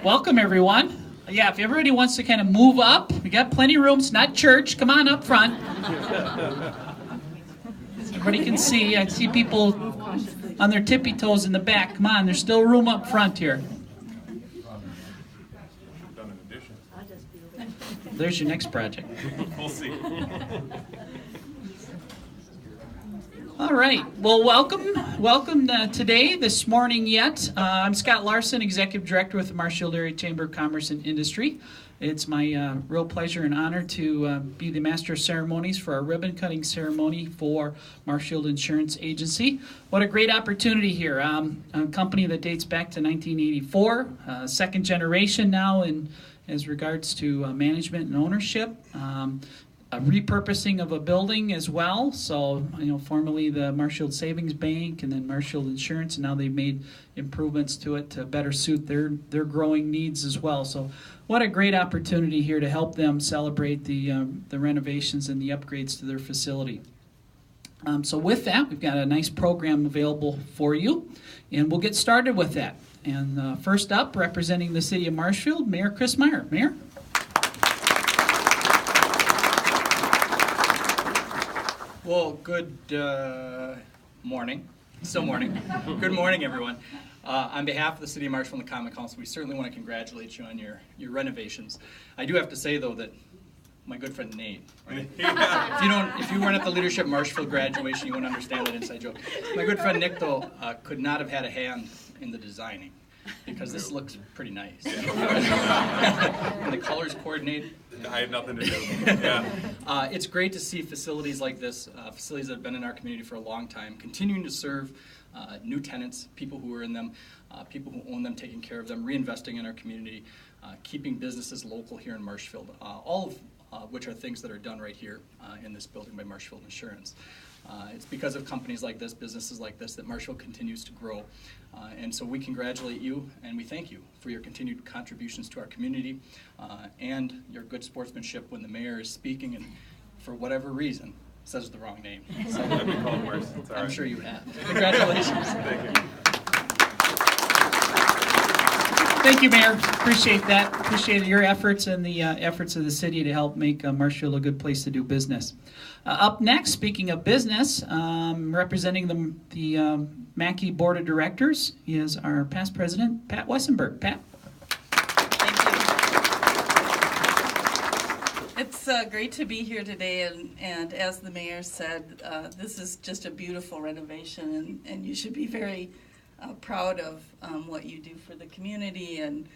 Welcome, everyone. Yeah, if everybody wants to kind of move up, we got plenty of rooms, not church. Come on up front. Everybody can see. I see people on their tippy toes in the back. Come on, there's still room up front here. There's your next project. We'll see. All right. Well, welcome today, this morning yet. I'm Scott Larson, Executive Director with the Marshfield Area Chamber of Commerce and Industry. It's my real pleasure and honor to be the Master of Ceremonies for our ribbon cutting ceremony for Marshfield Insurance Agency. What a great opportunity here. A company that dates back to 1984, second generation now as regards to management and ownership. A repurposing of a building as well. So, formerly the Marshfield Savings Bank and then Marshfield Insurance, and now they've made improvements to it to better suit their growing needs as well. So, what a great opportunity here to help them celebrate the renovations and the upgrades to their facility. So with that, we've got a nice program available for you, and we'll get started with that. And first up, representing the City of Marshfield, Mayor Chris Meyer. Mayor? Well, good morning. Still morning. Good morning, everyone. On behalf of the City of Marshfield and the Common Council, we certainly want to congratulate you on your renovations. I do have to say, though, that my good friend Nate, right? If you weren't at the Leadership Marshfield graduation, you wouldn't understand that inside joke. My good friend Nick, though, could not have had a hand in the designing, because this looks pretty nice. And the colors coordinate. I had nothing to do with it. Yeah. It's great to see facilities like this, facilities that have been in our community for a long time, continuing to serve new tenants, people who are in them, people who own them, taking care of them, reinvesting in our community, keeping businesses local here in Marshfield, all of which are things that are done right here in this building by Marshfield Insurance. It's because of companies like this, businesses like this, that Marshfield continues to grow. And so we congratulate you and we thank you for your continued contributions to our community and your good sportsmanship when the mayor is speaking and for whatever reason says the wrong name. So I've been called worse. It's all I'm right. sure you have. Congratulations. Thank you. Thank you, Mayor. Appreciate that. Appreciate your efforts and the efforts of the city to help make Marshfield a good place to do business. Up next, speaking of business, representing the Mackey Board of Directors is our past president, Pat Wessenberg. Pat? It's great to be here today, and as the mayor said, this is just a beautiful renovation, and you should be very proud of what you do for the community and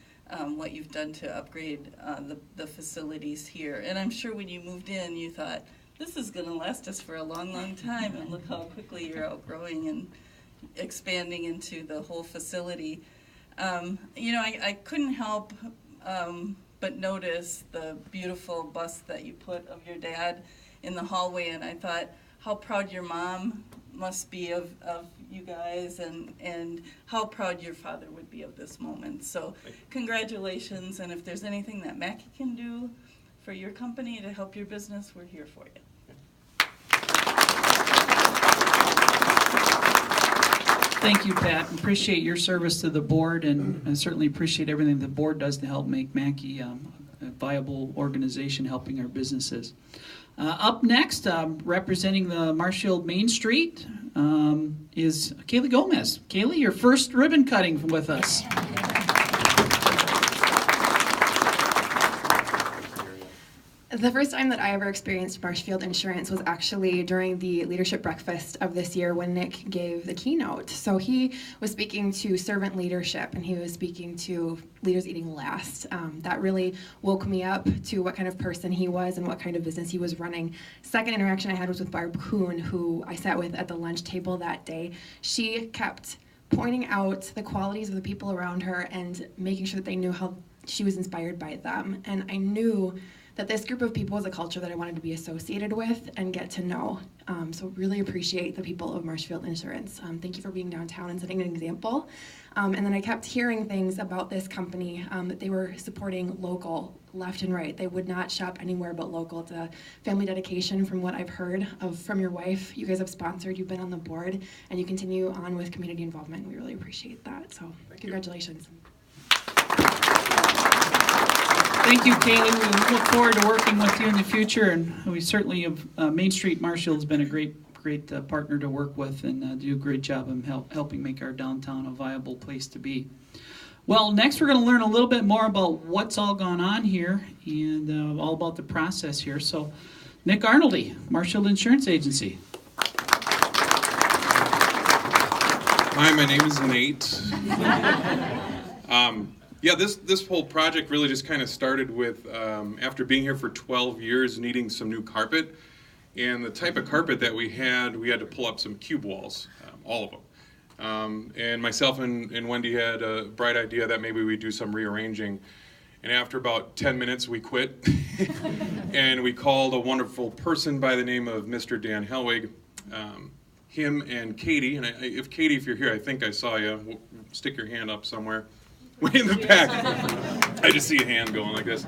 what you've done to upgrade the facilities here. And I'm sure when you moved in, you thought, this is going to last us for a long, long time, and look how quickly you're outgrowing and expanding into the whole facility. I couldn't help but notice the beautiful bust that you put of your dad in the hallway, and I thought how proud your mom must be of you guys, and how proud your father would be of this moment. So congratulations, and if there's anything that Mackey can do for your company to help your business, we're here for you. Thank you, Pat. Appreciate your service to the board, and I certainly appreciate everything the board does to help make Mackey a viable organization helping our businesses. Up next, representing the Marshfield Main Street, is Kaylee Gomez. Kaylee, your first ribbon cutting with us. The first time that I ever experienced Marshfield Insurance was actually during the leadership breakfast of this year when Nick gave the keynote. So he was speaking to servant leadership, and he was speaking to leaders eating last. That really woke me up to what kind of person he was and what kind of business he was running. Second interaction I had was with Barb Kuhn, who I sat with at the lunch table that day. She kept pointing out the qualities of the people around her and making sure that they knew how she was inspired by them. And I knew that this group of people was a culture that I wanted to be associated with and get to know. So really appreciate the people of Marshfield Insurance. Thank you for being downtown and setting an example. And then I kept hearing things about this company, that they were supporting local left and right. They would not shop anywhere but local. It's a family dedication from what I've heard from your wife. You guys have sponsored, you've been on the board, and you continue on with community involvement. We really appreciate that. So congratulations. Thank you, Kaylee. We look forward to working with you in the future, and we certainly have, Main Street Marshfield has been a great partner to work with, and do a great job in helping make our downtown a viable place to be. Well, next we're going to learn a little bit more about what's all gone on here and all about the process here. So, Nick Arnoldy, Marshfield Insurance Agency. Hi, my name is Nate. Yeah, this whole project really just kind of started with, after being here for 12 years, needing some new carpet. And the type of carpet that we had to pull up some cube walls, all of them. And myself and Wendy had a bright idea that maybe we'd do some rearranging. And after about 10 minutes, we quit. And we called a wonderful person by the name of Mr. Dan Helwig. Him and Katie, and Katie, if you're here, I think I saw you. Stick your hand up somewhere. Way in the back. I just see a hand going like this.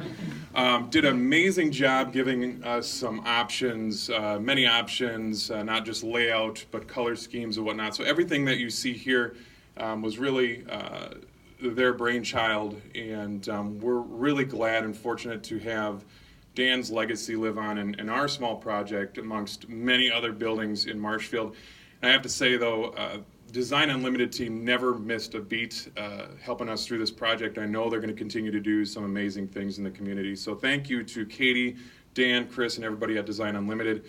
Did an amazing job giving us some options, many options, not just layout, but color schemes and whatnot. So everything that you see here was really their brainchild, and we're really glad and fortunate to have Dan's legacy live on in our small project amongst many other buildings in Marshfield. And I have to say, though, Design Unlimited team never missed a beat helping us through this project. I know they're going to continue to do some amazing things in the community. So thank you to Katie, Dan, Chris, and everybody at Design Unlimited.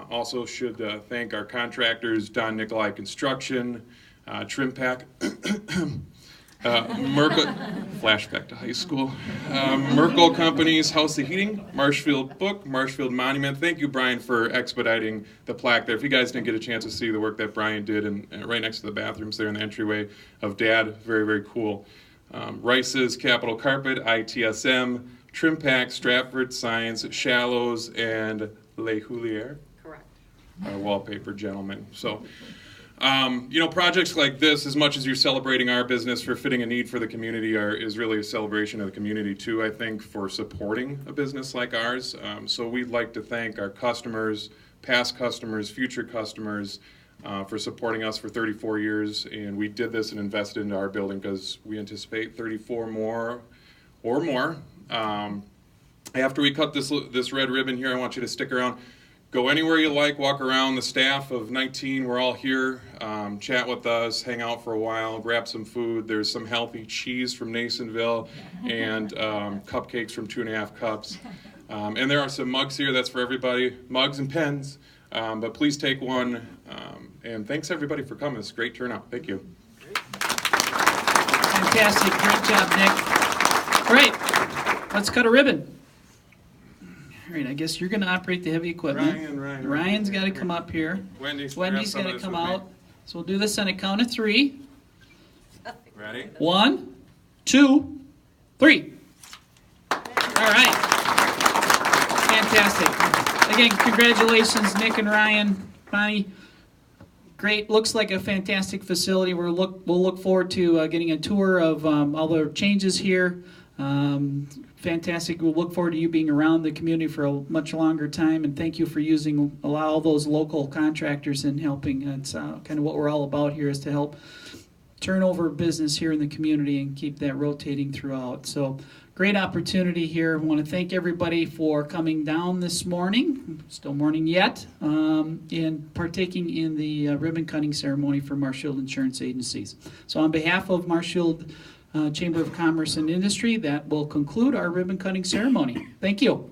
Also should thank our contractors, Don Nikolai Construction, Trim Pack, Merkel, flashback to high school, Merkel Companies, House of Heating, Marshfield Book, Marshfield Monument. Thank you, Brian, for expediting the plaque there. If you guys didn't get a chance to see the work that Brian did, and right next to the bathrooms there in the entryway of Dad, very, very cool. Rice's Capital Carpet, ITSM, Trim Pack, Stratford Signs, Shallows, and Le Houlier. Correct. Our wallpaper gentleman. So. Projects like this, as much as you're celebrating our business for fitting a need for the community, is really a celebration of the community too, I think, for supporting a business like ours. So we'd like to thank our customers, past customers, future customers, for supporting us for 34 years. And we did this and invested into our building because we anticipate 34 more or more. After we cut this red ribbon here, I want you to stick around. Go anywhere you like, walk around. The staff of 19, we're all here. Chat with us, hang out for a while, grab some food. There's some healthy cheese from Nasonville and cupcakes from 2.5 Cups. And there are some mugs here, that's for everybody, mugs and pens. But please take one. And thanks everybody for coming. It's a great turnout. Thank you. Fantastic. Great job, Nick. All right, let's cut a ribbon. All right, I guess you're going to operate the heavy equipment. Ryan's got to come up here. Wendy's got to come out. So we'll do this on a count of 3. Ready? 1, 2, 3. All right. Fantastic. Again, congratulations, Nick and Ryan. Bonnie, great. Looks like a fantastic facility. We'll look forward to getting a tour of all the changes here. Fantastic. We'll look forward to you being around the community for a much longer time, and thank you for using all those local contractors and helping. It's kind of what we're all about here, is to help turn over business here in the community and keep that rotating throughout. So great opportunity here. I want to thank everybody for coming down this morning, still morning yet, and partaking in the ribbon cutting ceremony for Marshfield Insurance Agencies. So on behalf of Marshfield Chamber of Commerce and Industry, that will conclude our ribbon cutting ceremony. Thank you.